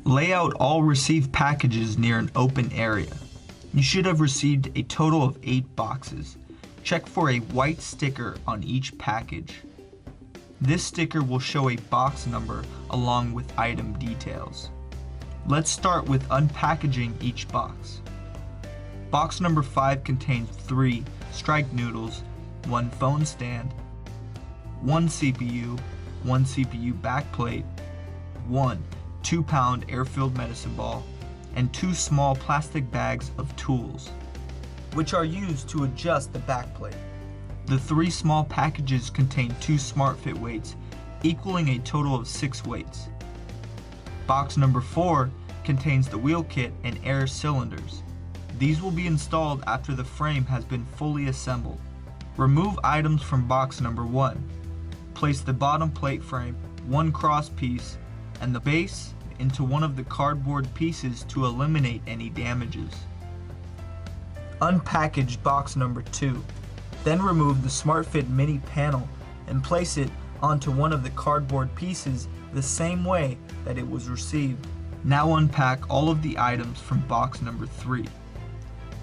Lay out all received packages near an open area. You should have received a total of 8 boxes. Check for a white sticker on each package. This sticker will show a box number along with item details. Let's start with unpackaging each box. Box number 5 contains 3 strike noodles, 1 phone stand, 1 CPU, 1 CPU backplate, 1 2-pound air-filled medicine ball, and 2 small plastic bags of tools, which are used to adjust the backplate. The 3 small packages contain 2 SmartFit weights, equaling a total of 6 weights. Box number 4 contains the wheel kit and air cylinders. These will be installed after the frame has been fully assembled. Remove items from box number 1. Place the bottom plate frame, 1 cross piece, and the base into one of the cardboard pieces to eliminate any damages. Unpackage box number 2. Then remove the smartfit-mini panel and place it onto one of the cardboard pieces the same way that it was received. Now unpack all of the items from box number 3.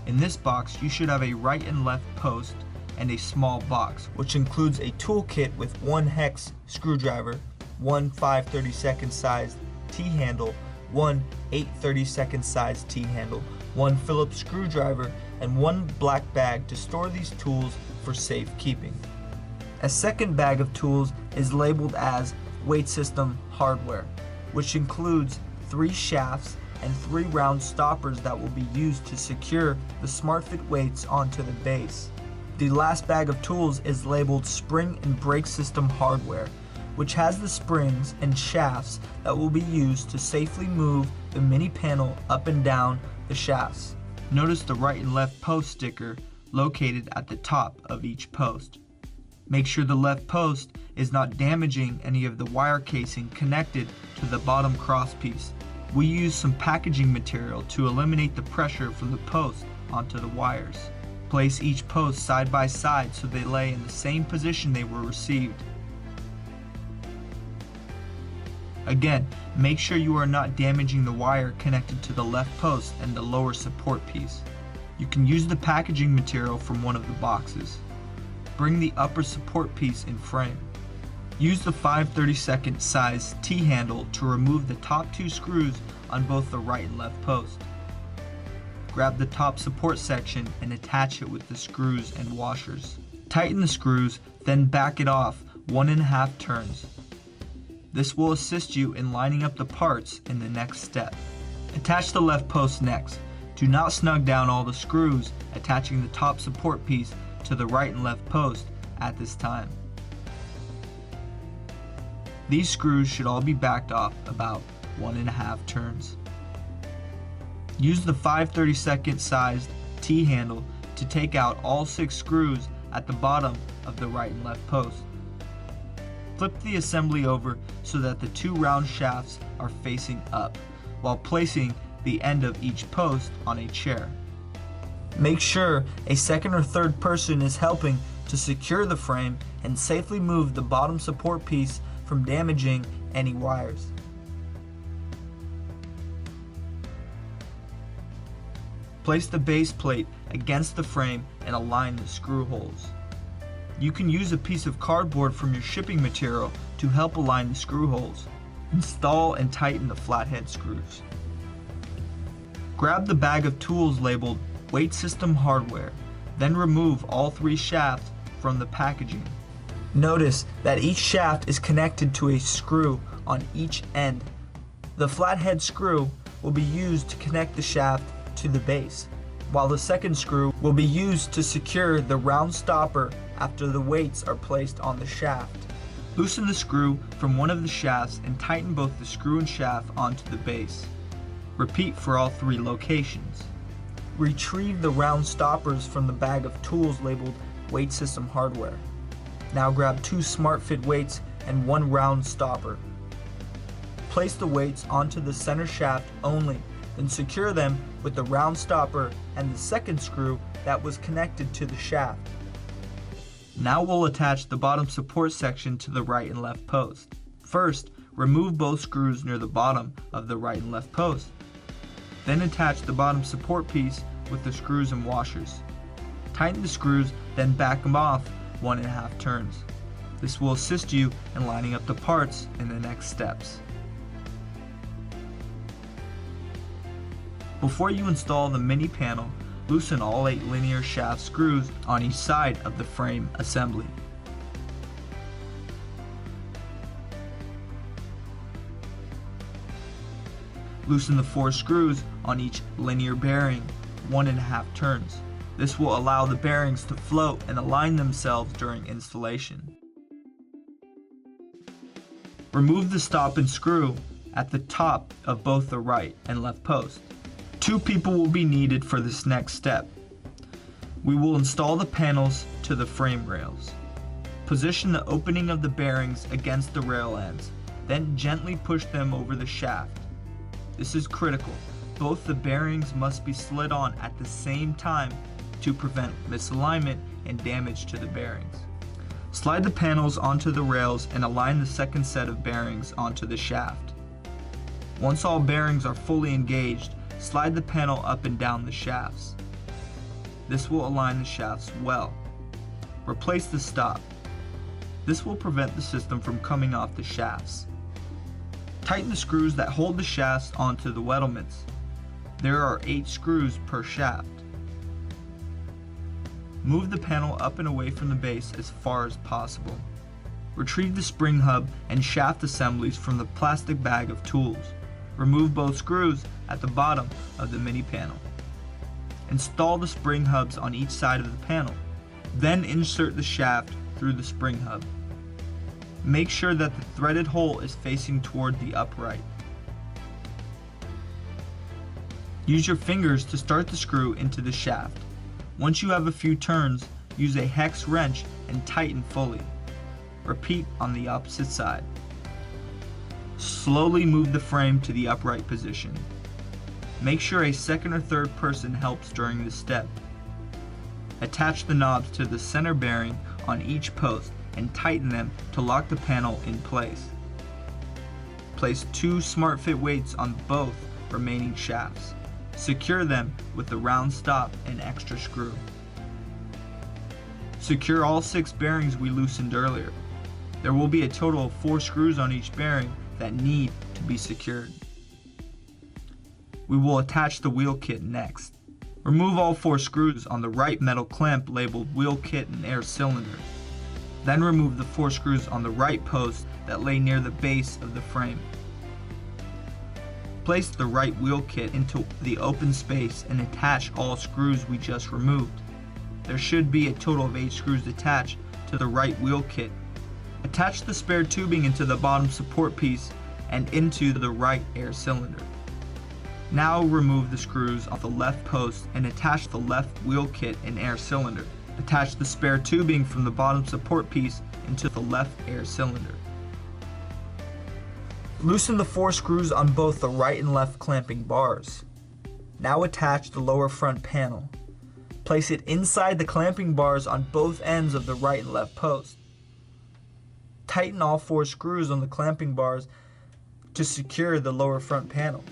In this box you should have a right and left post and a small box, which includes a toolkit with 1 hex screwdriver, 1 5/32 sized T-handle, 1 8/32 sized T-handle, 1 Phillips screwdriver, and 1 black bag to store these tools for safekeeping. A second bag of tools is labeled as weight system hardware, which includes 3 shafts and 3 round stoppers that will be used to secure the SmartFit weights onto the base. The last bag of tools is labeled spring and brake system hardware, which has the springs and shafts that will be used to safely move the mini panel up and down the shafts. Notice the right and left post sticker located at the top of each post. Make sure the left post is not damaging any of the wire casing connected to the bottom cross piece. We use some packaging material to eliminate the pressure from the post onto the wires. Place each post side by side so they lay in the same position they were received. Again, make sure you are not damaging the wire connected to the left post and the lower support piece. You can use the packaging material from one of the boxes. Bring the upper support piece in frame. Use the 5/32 size T-handle to remove the top 2 screws on both the right and left post. Grab the top support section and attach it with the screws and washers. Tighten the screws, then back it off 1.5 turns. This will assist you in lining up the parts in the next step. Attach the left post next. Do not snug down all the screws attaching the top support piece to the right and left post at this time. These screws should all be backed off about 1.5 turns. Use the 5/32 sized T-handle to take out all 6 screws at the bottom of the right and left post. Flip the assembly over so that the 2 round shafts are facing up, while placing the end of each post on a chair. Make sure a second or third person is helping to secure the frame and safely move the bottom support piece from damaging any wires. Place the base plate against the frame and align the screw holes. You can use a piece of cardboard from your shipping material to help align the screw holes. Install and tighten the flathead screws. Grab the bag of tools labeled weight system hardware, then remove all 3 shafts from the packaging. Notice that each shaft is connected to a screw on each end. The flathead screw will be used to connect the shaft to the base, while the second screw will be used to secure the round stopper after the weights are placed on the shaft. Loosen the screw from one of the shafts and tighten both the screw and shaft onto the base. Repeat for all 3 locations. Retrieve the round stoppers from the bag of tools labeled weight system hardware. Now grab 2 SmartFit weights and 1 round stopper. Place the weights onto the center shaft only, then secure them with the round stopper and the second screw that was connected to the shaft. Now we'll attach the bottom support section to the right and left post. First, Remove both screws near the bottom of the right and left post. Then attach the bottom support piece with the screws and washers. Tighten the screws, then back them off 1.5 turns. This will assist you in lining up the parts in the next steps. Before you install the mini panel, loosen all 8 linear shaft screws on each side of the frame assembly. Loosen the 4 screws on each linear bearing 1.5 turns. This will allow the bearings to float and align themselves during installation. Remove the stop and screw at the top of both the right and left post. 2 people will be needed for this next step. We will install the panels to the frame rails. Position the opening of the bearings against the rail ends, then gently push them over the shaft. This is critical. Both the bearings must be slid on at the same time to prevent misalignment and damage to the bearings. Slide the panels onto the rails and align the second set of bearings onto the shaft. Once all bearings are fully engaged, slide the panel up and down the shafts. This will align the shafts well. Replace the stop. This will prevent the system from coming off the shafts. Tighten the screws that hold the shafts onto the wettlements. There are 8 screws per shaft. Move the panel up and away from the base as far as possible. Retrieve the spring hub and shaft assemblies from the plastic bag of tools. Remove both screws at the bottom of the mini panel. Install the spring hubs on each side of the panel. Then insert the shaft through the spring hub. Make sure that the threaded hole is facing toward the upright. Use your fingers to start the screw into the shaft. Once you have a few turns, use a hex wrench and tighten fully. Repeat on the opposite side. Slowly move the frame to the upright position. Make sure a second or third person helps during this step. Attach the knobs to the center bearing on each post and tighten them to lock the panel in place. Place 2 SmartFit weights on both remaining shafts. Secure them with the round stop and extra screw. Secure all 6 bearings we loosened earlier. There will be a total of 4 screws on each bearing that need to be secured. We will attach the wheel kit next. Remove all 4 screws on the right metal clamp labeled wheel kit and air cylinder. Then remove the 4 screws on the right post that lay near the base of the frame. Place the right wheel kit into the open space and attach all screws we just removed. There should be a total of 8 screws attached to the right wheel kit. Attach the spare tubing into the bottom support piece and into the right air cylinder. Now remove the screws off the left post and attach the left wheel kit and air cylinder. Attach the spare tubing from the bottom support piece into the left air cylinder. Loosen the 4 screws on both the right and left clamping bars. Now attach the lower front panel. Place it inside the clamping bars on both ends of the right and left post. Tighten all 4 screws on the clamping bars to secure the lower front panel.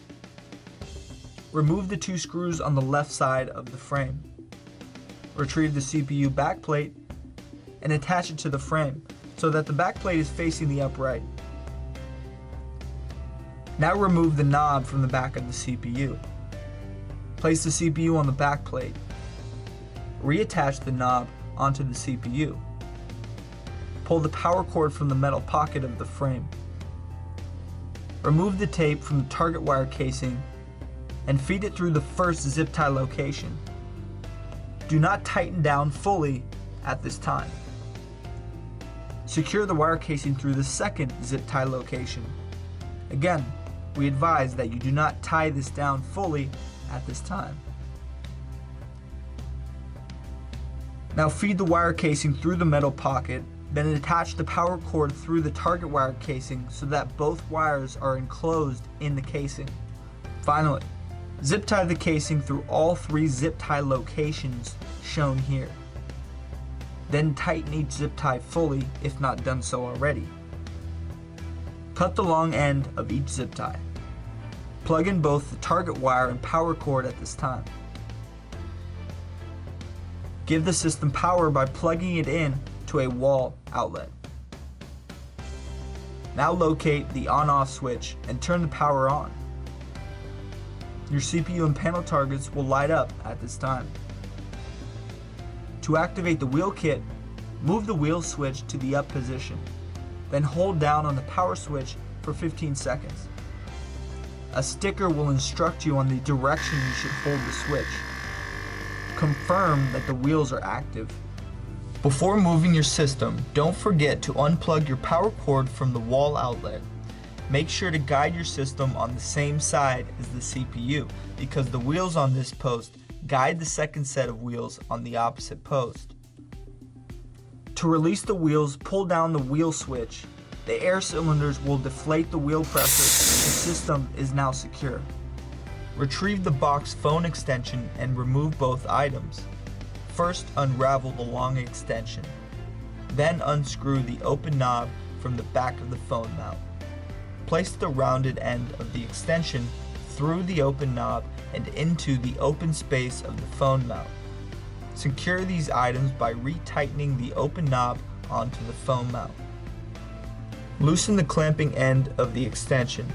Remove the 2 screws on the left side of the frame. Retrieve the CPU backplate and attach it to the frame so that the backplate is facing the upright. Now remove the knob from the back of the CPU. Place the CPU on the backplate. Reattach the knob onto the CPU. Pull the power cord from the metal pocket of the frame. Remove the tape from the target wire casing and feed it through the first zip tie location. Do not tighten down fully at this time. Secure the wire casing through the second zip tie location. Again, we advise that you do not tie this down fully at this time. Now feed the wire casing through the metal pocket, then attach the power cord through the target wire casing so that both wires are enclosed in the casing. Finally, zip tie the casing through all 3 zip tie locations shown here. Then tighten each zip tie fully if not done so already. Cut the long end of each zip tie. Plug in both the target wire and power cord at this time. Give the system power by plugging it in to a wall outlet. Now locate the on-off switch and turn the power on. Your CPU and panel targets will light up at this time. To activate the wheel kit, move the wheel switch to the up position, then hold down on the power switch for 15 seconds. A sticker will instruct you on the direction you should hold the switch. Confirm that the wheels are active. Before moving your system, don't forget to unplug your power cord from the wall outlet. Make sure to guide your system on the same side as the CPU, because the wheels on this post guide the second set of wheels on the opposite post. To release the wheels, pull down the wheel switch. The air cylinders will deflate the wheel pressure. The system is now secure. Retrieve the box phone extension and remove both items. First, unravel the long extension. Then unscrew the open knob from the back of the phone mount. Place the rounded end of the extension through the open knob and into the open space of the phone mount. Secure these items by retightening the open knob onto the phone mount. Loosen the clamping end of the extension,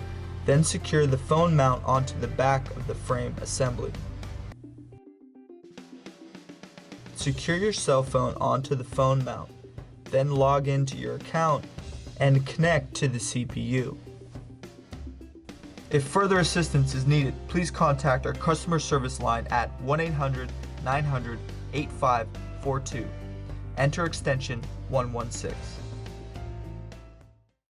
then secure the phone mount onto the back of the frame assembly. Secure your cell phone onto the phone mount, then log into your account and connect to the CPU. If further assistance is needed, please contact our customer service line at 1-800-900-8542. Enter extension 116.